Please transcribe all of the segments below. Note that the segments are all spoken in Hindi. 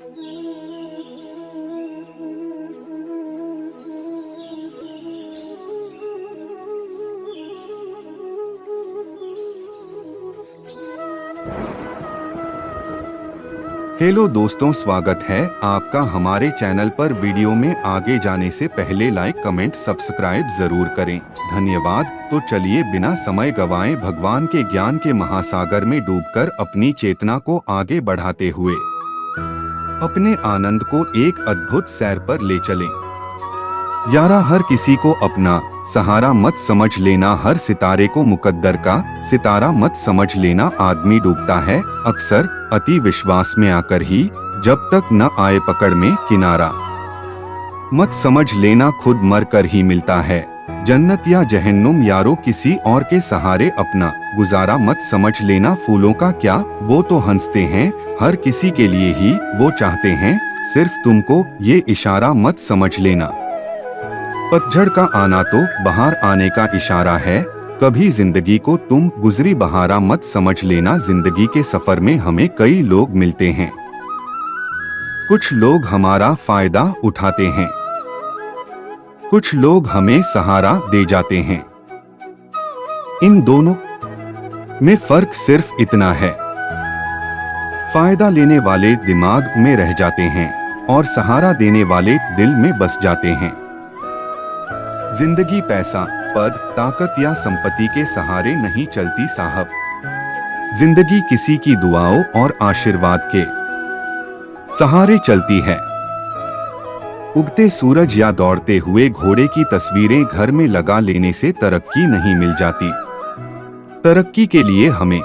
हेलो दोस्तों, स्वागत है आपका हमारे चैनल पर। वीडियो में आगे जाने से पहले लाइक, कमेंट, सब्सक्राइब जरूर करें। धन्यवाद। तो चलिए बिना समय गवाएं भगवान के ज्ञान के महासागर में डूबकर अपनी चेतना को आगे बढ़ाते हुए अपने आनंद को एक अद्भुत सैर पर ले चलें। यारा, हर किसी को अपना सहारा मत समझ लेना, हर सितारे को मुकद्दर का सितारा मत समझ लेना। आदमी डूबता है अक्सर अति विश्वास में आकर ही, जब तक न आए पकड़ में किनारा। मत समझ लेना खुद मर कर ही मिलता है जन्नत या जहन्नुम। यारो, किसी और के सहारे अपना गुजारा मत समझ लेना। फूलों का क्या, वो तो हंसते हैं, हर किसी के लिए ही वो चाहते हैं, सिर्फ तुमको ये इशारा मत समझ लेना। पतझड़ का आना तो बहार आने का इशारा है, कभी जिंदगी को तुम गुजरी बहारा मत समझ लेना। जिंदगी के सफर में हमें कई लोग मिलते हैं, कुछ लोग हमारा फायदा उठाते हैं, कुछ लोग हमें सहारा दे जाते हैं। इन दोनों में फर्क सिर्फ इतना है, फायदा लेने वाले दिमाग में रह जाते हैं और सहारा देने वाले दिल में बस जाते हैं। जिंदगी पैसा, पद, ताकत या संपत्ति के सहारे नहीं चलती साहब। जिंदगी किसी की दुआओं और आशीर्वाद के सहारे चलती है। उगते सूरज या दौड़ते हुए घोड़े की तस्वीरें घर में लगा लेने से तरक्की नहीं मिल जाती। तरक्की के लिए हमें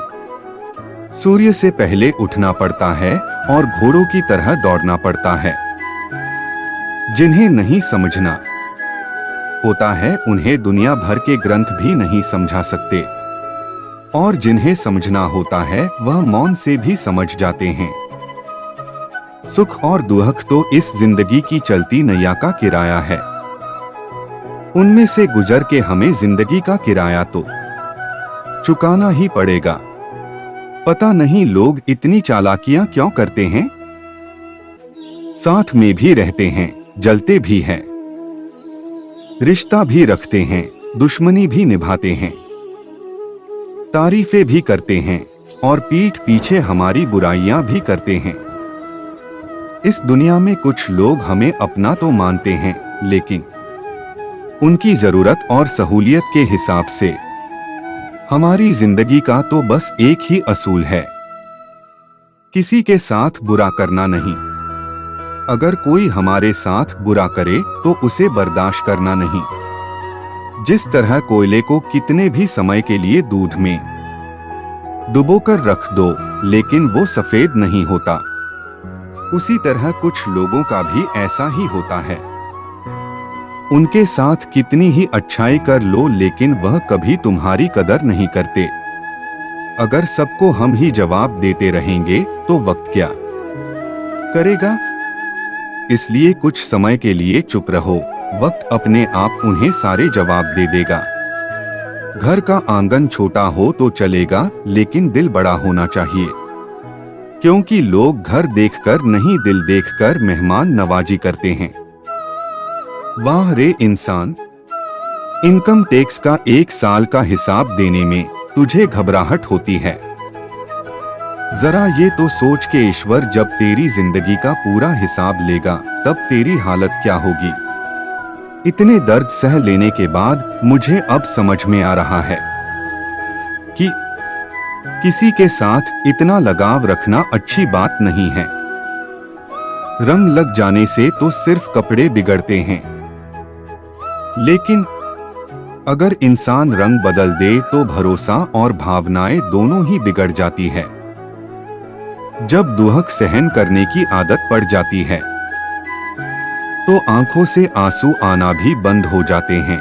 सूर्य से पहले उठना पड़ता है और घोड़ों की तरह दौड़ना पड़ता है। जिन्हें नहीं समझना होता है उन्हें दुनिया भर के ग्रंथ भी नहीं समझा सकते, और जिन्हें समझना होता है वह मौन से भी समझ जाते हैं। सुख और दुख तो इस जिंदगी की चलती नैया का किराया है, उनमें से गुजर के हमें जिंदगी का किराया तो चुकाना ही पड़ेगा। पता नहीं लोग इतनी चालाकियां क्यों करते हैं, साथ में भी रहते हैं, जलते भी हैं, रिश्ता भी रखते हैं, दुश्मनी भी निभाते हैं, तारीफें भी करते हैं और पीठ पीछे हमारी बुराइयां भी करते हैं। इस दुनिया में कुछ लोग हमें अपना तो मानते हैं, लेकिन उनकी जरूरत और सहूलियत के हिसाब से हमारी जिंदगी का तो बस एक ही असूल है, किसी के साथ बुरा करना नहीं। अगर कोई हमारे साथ बुरा करे तो उसे बर्दाश्त करना नहीं। जिस तरह कोयले को कितने भी समय के लिए दूध में डुबोकर रख दो लेकिन वो सफेद नहीं होता, उसी तरह कुछ लोगों का भी ऐसा ही होता है। उनके साथ कितनी ही अच्छाई कर लो लेकिन वह कभी तुम्हारी कदर नहीं करते। अगर सबको हम ही जवाब देते रहेंगे तो वक्त क्या करेगा। इसलिए कुछ समय के लिए चुप रहो, वक्त अपने आप उन्हें सारे जवाब दे देगा। घर का आंगन छोटा हो तो चलेगा लेकिन दिल बड़ा होना चाहिए, क्योंकि लोग घर देखकर नहीं दिल देखकर मेहमान नवाजी करते हैं। वाह रे इंसान, इनकम टैक्स का 1 साल का हिसाब देने में तुझे घबराहट होती है। जरा ये तो सोच के ईश्वर जब तेरी जिंदगी का पूरा हिसाब लेगा तब तेरी हालत क्या होगी। इतने दर्द सह लेने के बाद मुझे अब समझ में आ रहा है कि किसी के साथ इतना लगाव रखना अच्छी बात नहीं है। रंग लग जाने से तो सिर्फ कपड़े बिगड़ते हैं, लेकिन अगर इंसान रंग बदल दे तो भरोसा और भावनाएं दोनों ही बिगड़ जाती है। जब दुख सहन करने की आदत पड़ जाती है तो आंखों से आंसू आना भी बंद हो जाते हैं।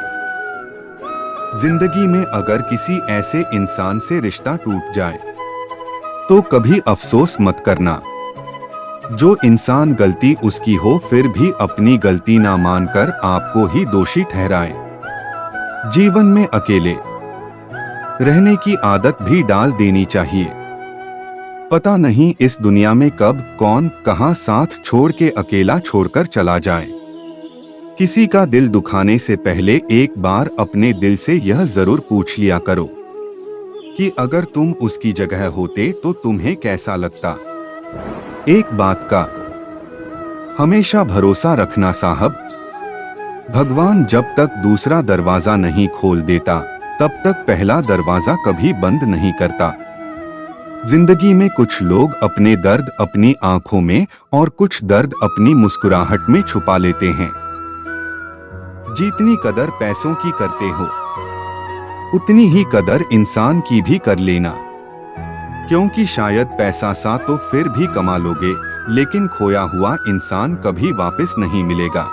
जिंदगी में अगर किसी ऐसे इंसान से रिश्ता टूट जाए तो कभी अफसोस मत करना। जो इंसान गलती उसकी हो फिर भी अपनी गलती ना मानकर आपको ही दोषी ठहराए। जीवन में अकेले रहने की आदत भी डाल देनी चाहिए। पता नहीं इस दुनिया में कब कौन कहां साथ छोड़ के अकेला छोड़कर चला जाए। किसी का दिल दुखाने से पहले एक बार अपने दिल से यह जरूर पूछ लिया करो कि अगर तुम उसकी जगह होते तो तुम्हें कैसा लगता। एक बात का हमेशा भरोसा रखना साहब, भगवान जब तक दूसरा दरवाजा नहीं खोल देता तब तक पहला दरवाजा कभी बंद नहीं करता। जिंदगी में कुछ लोग अपने दर्द अपनी आंखों में और कुछ दर्द अपनी मुस्कुराहट में छुपा लेते हैं। जितनी कदर पैसों की करते हो उतनी ही कदर इंसान की भी कर लेना, क्योंकि शायद पैसा सा तो फिर भी कमा लोगे लेकिन खोया हुआ इंसान कभी वापस नहीं मिलेगा।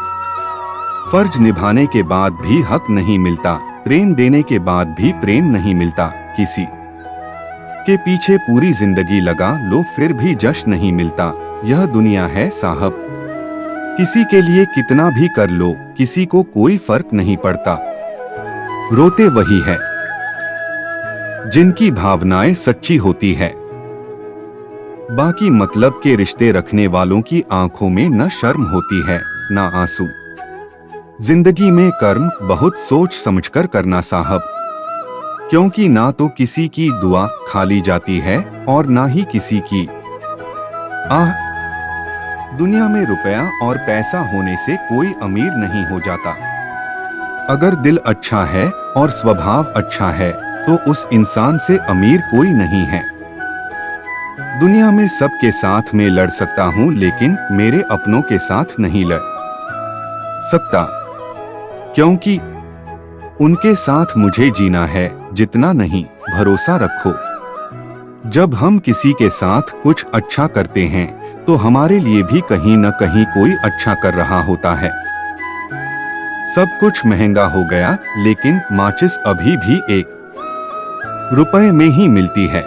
फर्ज निभाने के बाद भी हक नहीं मिलता, प्रेम देने के बाद भी प्रेम नहीं मिलता। किसी के पीछे पूरी जिंदगी लगा लो फिर भी जश्न नहीं मिलता। यह दुनिया है साहब, किसी के लिए कितना भी कर लो किसी को कोई फर्क नहीं पड़ता। रोते वही है जिनकी भावनाएं सच्ची होती है। बाकी मतलब के रिश्ते रखने वालों की आंखों में न शर्म होती है न आंसू। जिंदगी में कर्म बहुत सोच समझकर करना साहब, क्योंकि ना तो किसी की दुआ खाली जाती है और ना ही किसी की आह। दुनिया में रुपया और पैसा होने से कोई अमीर नहीं हो जाता। अगर दिल अच्छा है और स्वभाव अच्छा है तो उस इंसान से अमीर कोई नहीं है। दुनिया में सबके साथ में लड़ सकता हूँ लेकिन मेरे अपनों के साथ नहीं लड़ सकता, क्योंकि उनके साथ मुझे जीना है। जितना नहीं भरोसा रखो, जब हम किसी के साथ कुछ अच्छा करते हैं तो हमारे लिए भी कहीं न कहीं कोई अच्छा कर रहा होता है। सब कुछ महंगा हो गया लेकिन माचिस अभी भी ₹1 में ही मिलती है,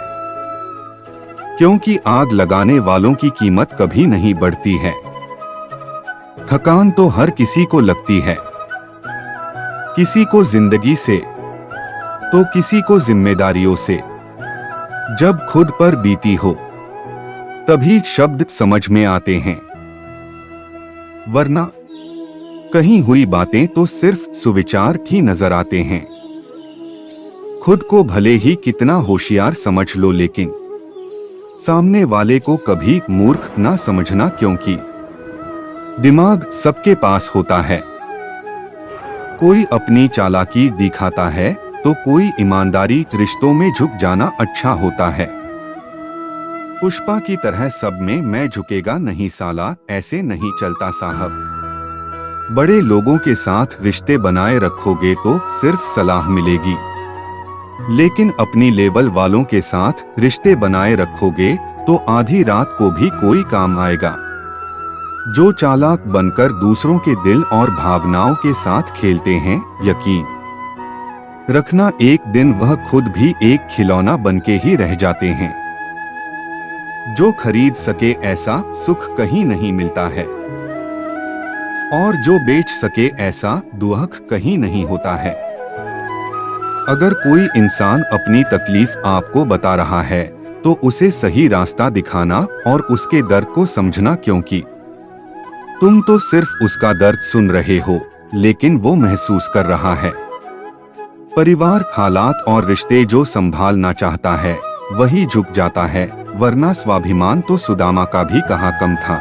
क्योंकि आग लगाने वालों की कीमत कभी नहीं बढ़ती है। थकान तो हर किसी को लगती है, किसी को जिंदगी से तो किसी को जिम्मेदारियों से। जब खुद पर बीती हो तभी शब्द समझ में आते हैं, वरना कहीं हुई बातें तो सिर्फ सुविचार ही नजर आते हैं। खुद को भले ही कितना होशियार समझ लो लेकिन सामने वाले को कभी मूर्ख ना समझना, क्योंकि दिमाग सबके पास होता है। कोई अपनी चालाकी दिखाता है तो कोई ईमानदारी। रिश्तों में झुक जाना अच्छा होता है। पुष्पा की तरह सब में मैं झुकेगा नहीं साला, ऐसे नहीं चलता साहब। बड़े लोगों के साथ रिश्ते बनाए रखोगे तो सिर्फ सलाह मिलेगी, लेकिन अपनी लेवल वालों के साथ रिश्ते बनाए रखोगे तो आधी रात को भी कोई काम आएगा। जो चालाक बनकर दूसरों के दिल और भावनाओं के साथ खेलते हैं, यकीन रखना एक दिन वह खुद भी एक खिलौना बनके ही रह जाते हैं। जो खरीद सके ऐसा सुख कहीं नहीं मिलता है, और जो बेच सके ऐसा दुख कहीं नहीं होता है। अगर कोई इंसान अपनी तकलीफ आपको बता रहा है तो उसे सही रास्ता दिखाना और उसके दर्द को समझना, क्योंकि तुम तो सिर्फ उसका दर्द सुन रहे हो लेकिन वो महसूस कर रहा है। परिवार, हालात और रिश्ते जो संभालना चाहता है वही झुक जाता है, वरना स्वाभिमान तो सुदामा का भी कहाँ कम था।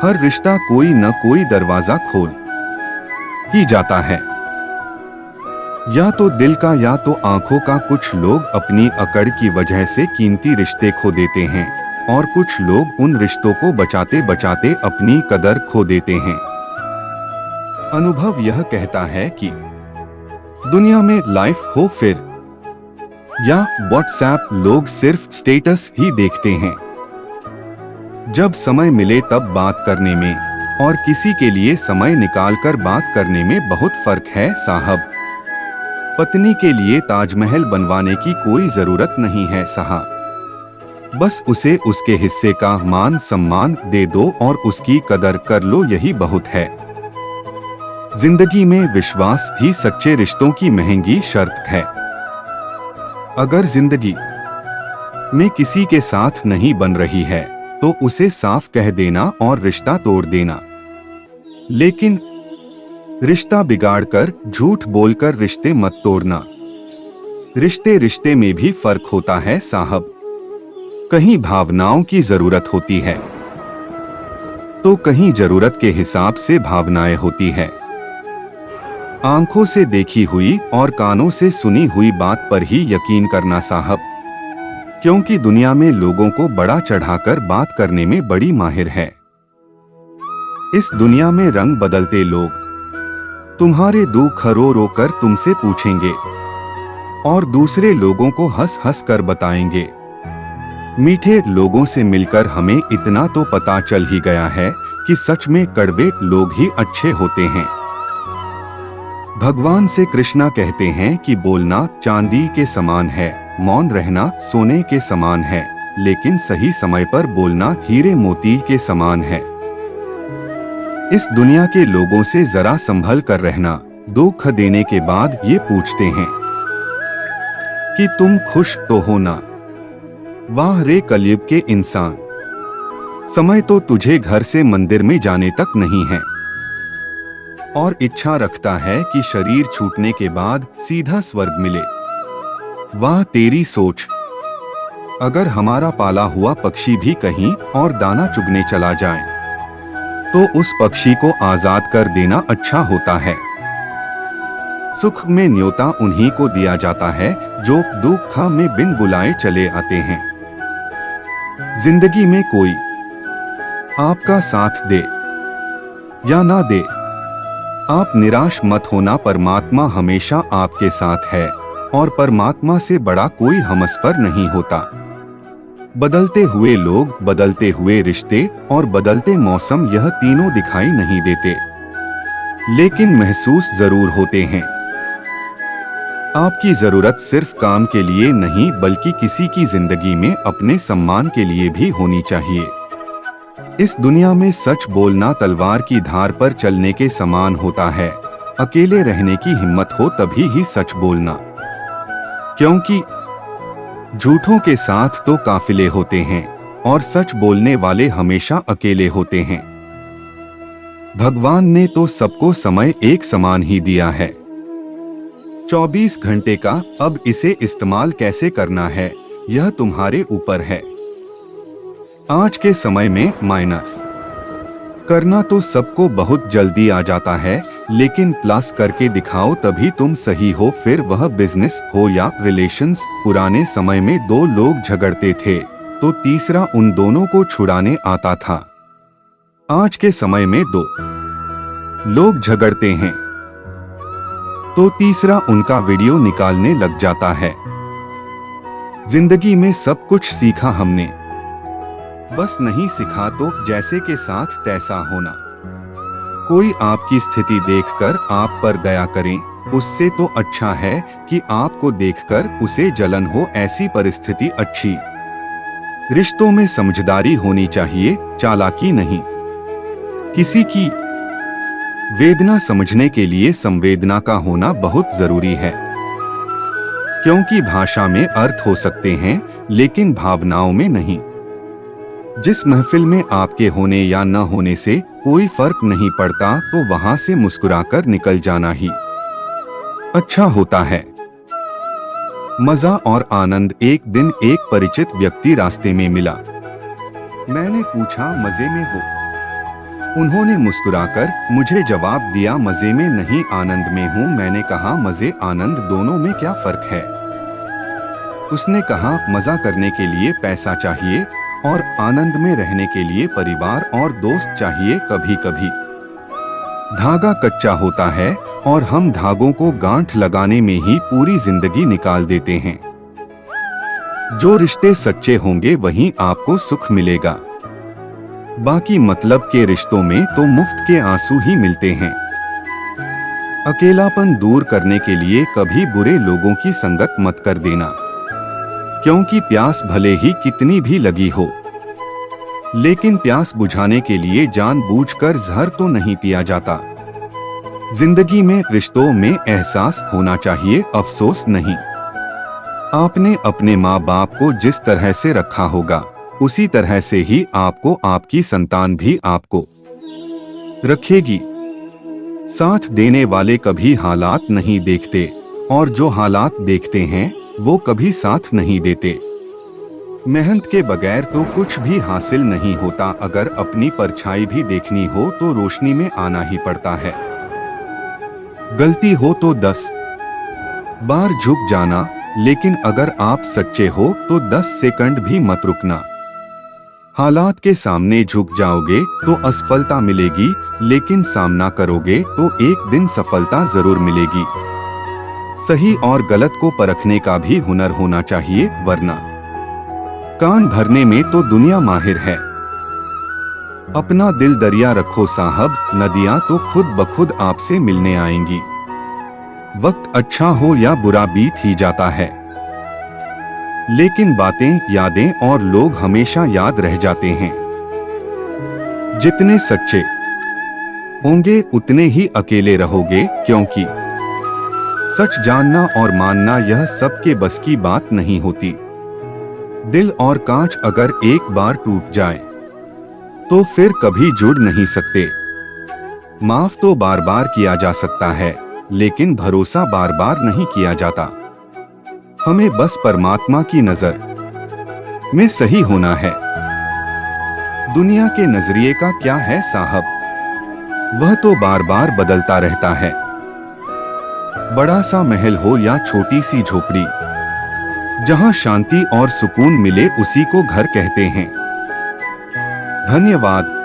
हर रिश्ता कोई न कोई दरवाजा खोल ही जाता है, या तो दिल का या तो आंखों का। कुछ लोग अपनी अकड़ की वजह से कीमती रिश्ते खो देते हैं और कुछ लोग उन रिश्तों को बचाते बचाते अपनी कदर खो देते हैं। अनुभव यह कहता है कि दुनिया में लाइफ हो फिर या व्हाट्सएप, लोग सिर्फ स्टेटस ही देखते हैं। जब समय मिले तब बात करने में और किसी के लिए समय निकालकर बात करने में बहुत फर्क है साहब। पत्नी के लिए ताजमहल बनवाने की कोई जरूरत नहीं है साहब, बस उसे उसके हिस्से का मान सम्मान दे दो और उसकी कदर कर लो, यही बहुत है। जिंदगी में विश्वास ही सच्चे रिश्तों की महंगी शर्त है। अगर जिंदगी में किसी के साथ नहीं बन रही है तो उसे साफ कह देना और रिश्ता तोड़ देना। लेकिन रिश्ता बिगाड़कर, झूठ बोलकर रिश्ते मत तोड़ना। रिश्ते रिश्ते में भी फर्क होता है साहब। कहीं भावनाओं की जरूरत होती है तो कहीं जरूरत के हिसाब से भावनाएं होती है। आंखों से देखी हुई और कानों से सुनी हुई बात पर ही यकीन करना साहब, क्योंकि दुनिया में लोगों को बड़ा चढ़ाकर बात करने में बड़ी माहिर है। इस दुनिया में रंग बदलते लोग तुम्हारे दुख रो रो कर तुमसे पूछेंगे और दूसरे लोगों को हंस हंस कर बताएंगे। मीठे लोगों से मिलकर हमें इतना तो पता चल ही गया है कि सच में कड़वे लोग ही अच्छे होते हैं। भगवान से कृष्णा कहते हैं कि बोलना चांदी के समान है, मौन रहना सोने के समान है, लेकिन सही समय पर बोलना हीरे मोती के समान है। इस दुनिया के लोगों से जरा संभल कर रहना। दुख देने के बाद ये पूछते हैं कि तुम खुश तो हो ना। वाह रे कलयुग के इंसान, समय तो तुझे घर से मंदिर में जाने तक नहीं है और इच्छा रखता है कि शरीर छूटने के बाद सीधा स्वर्ग मिले। वाह तेरी सोच। अगर हमारा पाला हुआ पक्षी भी कहीं और दाना चुगने चला जाए तो उस पक्षी को आजाद कर देना अच्छा होता है। सुख में न्योता उन्हीं को दिया जाता है जो दुख में बिन बुलाए चले आते हैं। जिंदगी में कोई आपका साथ दे या ना दे, आप निराश मत होना। परमात्मा हमेशा आपके साथ है और परमात्मा से बड़ा कोई हमसफर नहीं होता। बदलते हुए लोग, बदलते हुए रिश्ते और बदलते मौसम, यह तीनों दिखाई नहीं देते लेकिन महसूस जरूर होते हैं। आपकी जरूरत सिर्फ काम के लिए नहीं बल्कि किसी की जिंदगी में अपने सम्मान के लिए भी होनी चाहिए। इस दुनिया में सच बोलना तलवार की धार पर चलने के समान होता है। अकेले रहने की हिम्मत हो तभी ही सच बोलना, क्योंकि झूठों के साथ तो काफिले होते हैं और सच बोलने वाले हमेशा अकेले होते हैं। भगवान ने तो सबको समय एक समान ही दिया है, 24 घंटे का। अब इसे इस्तेमाल कैसे करना है यह तुम्हारे ऊपर है। आज के समय में माइनस करना तो सबको बहुत जल्दी आ जाता है, लेकिन प्लस करके दिखाओ तभी तुम सही हो। फिर वह बिजनेस हो या रिलेशंस। पुराने समय में दो लोग झगड़ते थे तो तीसरा उन दोनों को छुड़ाने आता था। आज के समय में दो लोग झगड़ते हैं तो तीसरा उनका वीडियो निकालने लग जाता है। जिंदगी में सब कुछ सीखा हमने, बस नहीं सिखा तो जैसे के साथ तैसा होना। कोई आपकी स्थिति देखकर आप पर दया करें, उससे तो अच्छा है कि आपको देखकर उसे जलन हो। ऐसी परिस्थिति अच्छी। रिश्तों में समझदारी होनी चाहिए, चालाकी नहीं। किसी की वेदना समझने के लिए संवेदना का होना बहुत जरूरी है, क्योंकि भाषा में अर्थ हो सकते हैं लेकिन भावनाओं में नहीं। जिस महफिल में आपके होने या न होने से कोई फर्क नहीं पड़ता तो वहां से मुस्कुराकर निकल जाना ही अच्छा होता है। मजा और आनंद। एक दिन एक परिचित व्यक्ति रास्ते में मिला। मैंने पूछा, मजे में हो? उन्होंने मुस्कुराकर मुझे जवाब दिया, मजे में नहीं, आनंद में हूँ। मैंने कहा, मजे आनंद दोनों में क्या फर्क है? उसने कहा, मजा करने के लिए पैसा चाहिए और आनंद में रहने के लिए परिवार और दोस्त चाहिए। कभी कभी धागा कच्चा होता है और हम धागों को गांठ लगाने में ही पूरी जिंदगी निकाल देते हैं। जो रिश्ते सच्चे होंगे वहीं आपको सुख मिलेगा। बाकी मतलब के रिश्तों में तो मुफ्त के आंसू ही मिलते हैं। अकेलापन दूर करने के लिए कभी बुरे लोगों की संगत मत कर देना, क्योंकि प्यास भले ही कितनी भी लगी हो, लेकिन प्यास बुझाने के लिए जानबूझकर जहर तो नहीं पिया जाता। जिंदगी में रिश्तों में एहसास होना चाहिए, अफसोस नहीं। आपने अपने माँ बाप को जिस तरह से रखा होगा, उसी तरह से ही आपको आपकी संतान भी आपको रखेगी। साथ देने वाले कभी हालात नहीं देखते, और जो हालात देखते हैं वो कभी साथ नहीं देते। मेहनत के बगैर तो कुछ भी हासिल नहीं होता। अगर अपनी परछाई भी देखनी हो तो रोशनी में आना ही पड़ता है। गलती हो तो 10 बार झुक जाना, लेकिन अगर आप सच्चे हो तो 10 सेकंड भी मत रुकना। हालात के सामने झुक जाओगे तो असफलता मिलेगी, लेकिन सामना करोगे तो एक दिन सफलता जरूर मिलेगी। सही और गलत को परखने का भी हुनर होना चाहिए, वरना कान भरने में तो दुनिया माहिर है। अपना दिल दरिया रखो साहब, नदियां तो खुद ब खुद आपसे मिलने आएंगी। वक्त अच्छा हो या बुरा बीत ही जाता है, लेकिन बातें, यादें और लोग हमेशा याद रह जाते हैं। जितने सच्चे होंगे उतने ही अकेले रहोगे, क्योंकि सच जानना और मानना यह सबके बस की बात नहीं होती। दिल और कांच अगर एक बार टूट जाए तो फिर कभी जुड़ नहीं सकते। माफ तो बार बार किया जा सकता है, लेकिन भरोसा बार बार नहीं किया जाता। हमें बस परमात्मा की नजर में सही होना है। दुनिया के नजरिए का क्या है साहब, वह तो बार बार बदलता रहता है। बड़ा सा महल हो या छोटी सी झोपड़ी, जहां शांति और सुकून मिले उसी को घर कहते हैं। धन्यवाद।